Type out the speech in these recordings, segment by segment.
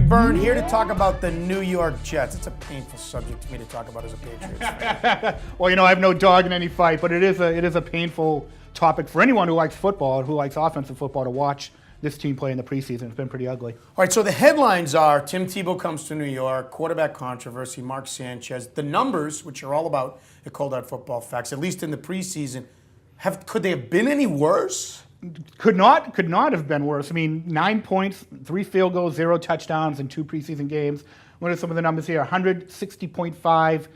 Byrne here to talk about the New York Jets. It's a painful subject to me to talk about as a Patriots fan. Well, I have no dog in any fight, but it is a painful topic for anyone who likes football, who likes offensive football, to watch this team play in the preseason. It's been pretty ugly. All right, so the headlines are Tim Tebow comes to New York, quarterback controversy, Mark Sanchez. The numbers, which are all about the Cold Hard Football Facts, at least in the preseason, could they have been any worse? Could not have been worse. 9 points, 3 field goals, 0 touchdowns in 2 preseason games. What are some of the numbers here? 160.5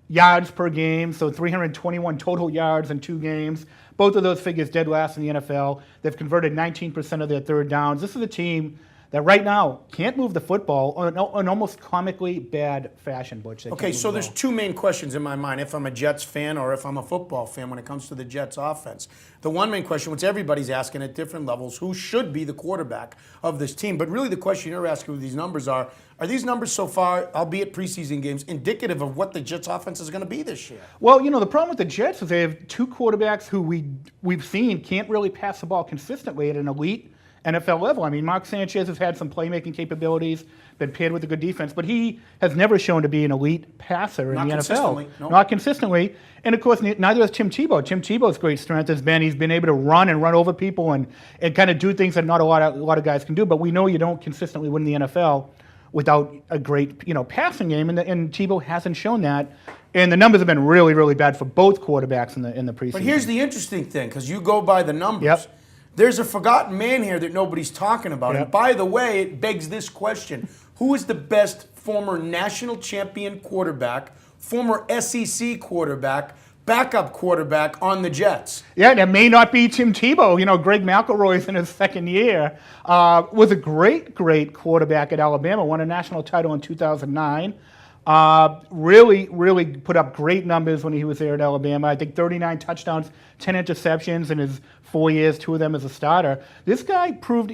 yards per game, so 321 total yards in 2 games. Both of those figures dead last in the NFL. They've converted 19% of their third downs. This is a team that right now can't move the football in almost comically bad fashion, Butch. Okay, so there's 2 main questions in my mind, if I'm a Jets fan or if I'm a football fan when it comes to the Jets offense. The one main question, which everybody's asking at different levels, who should be the quarterback of this team? But really the question you're asking with these numbers are these numbers so far, albeit preseason games, indicative of what the Jets offense is going to be this year? Well, the problem with the Jets is they have 2 quarterbacks who we've seen can't really pass the ball consistently at an elite NFL level. Mark Sanchez has had some playmaking capabilities, been paired with a good defense, but he has never shown to be an elite passer in the NFL. Nope. Not consistently. And of course, neither has Tim Tebow. Tim Tebow's great strength has been he's been able to run over people and kind of do things that not a lot of guys can do. But we know you don't consistently win the NFL without a great passing game, and Tebow hasn't shown that. And the numbers have been really, really bad for both quarterbacks in the preseason. But here's the interesting thing, because you go by the numbers. Yep. There's a forgotten man here that nobody's talking about. Yep. And by the way, it begs this question. Who is the best former national champion quarterback, former SEC quarterback, backup quarterback on the Jets? Yeah, that may not be Tim Tebow. Greg McElroy is in his second year. Was a great quarterback at Alabama. Won a national title in 2009. Really put up great numbers when he was there at Alabama. I think 39 touchdowns, 10 interceptions in his 4 years, 2 of them as a starter. This guy proved,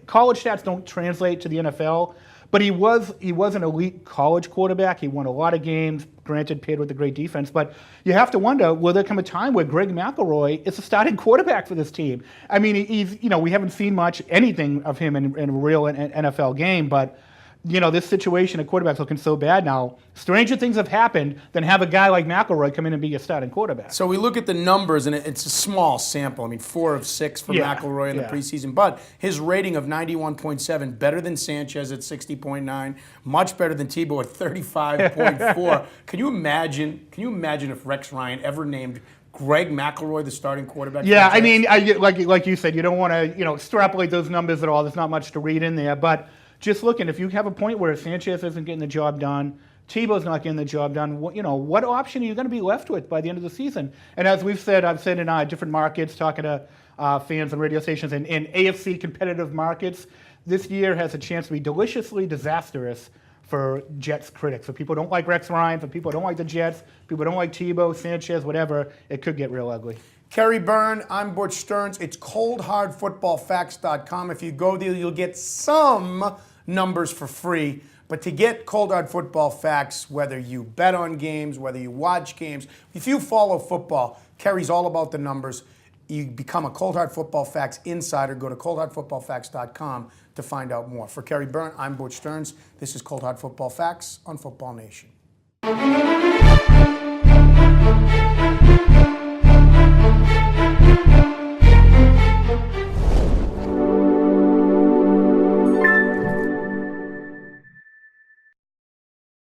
college stats don't translate to the NFL, but he was an elite college quarterback. He won a lot of games, granted paired with a great defense. But you have to wonder, will there come a time where Greg McElroy is a starting quarterback for this team? He's we haven't seen anything of him in a real NFL game, but this situation at quarterback's looking so bad now. Stranger things have happened than have a guy like McElroy come in and be your starting quarterback. So we look at the numbers, and it's a small sample. 4 of 6 for McElroy in the preseason. But his rating of 91.7, better than Sanchez at 60.9, much better than Tebow at 35.4. Can you imagine if Rex Ryan ever named Greg McElroy the starting quarterback? Yeah, like you said, you don't want to extrapolate those numbers at all. There's not much to read in there, but just looking, if you have a point where Sanchez isn't getting the job done, Tebow's not getting the job done, what option are you going to be left with by the end of the season? And as I've said in different markets, talking to fans and radio stations in AFC competitive markets, this year has a chance to be deliciously disastrous for Jets critics. For people who don't like Rex Ryan, for people who don't like the Jets, people who don't like Tebow, Sanchez, whatever, it could get real ugly. Kerry Byrne, I'm Butch Stearns. It's coldhardfootballfacts.com. If you go there, you'll get some numbers for free. But to get Cold Hard Football Facts, whether you bet on games, whether you watch games, if you follow football, Kerry's all about the numbers. You become a Cold Hard Football Facts insider. Go to coldhardfootballfacts.com to find out more. For Kerry Byrne, I'm Butch Stearns. This is Cold Hard Football Facts on Football Nation.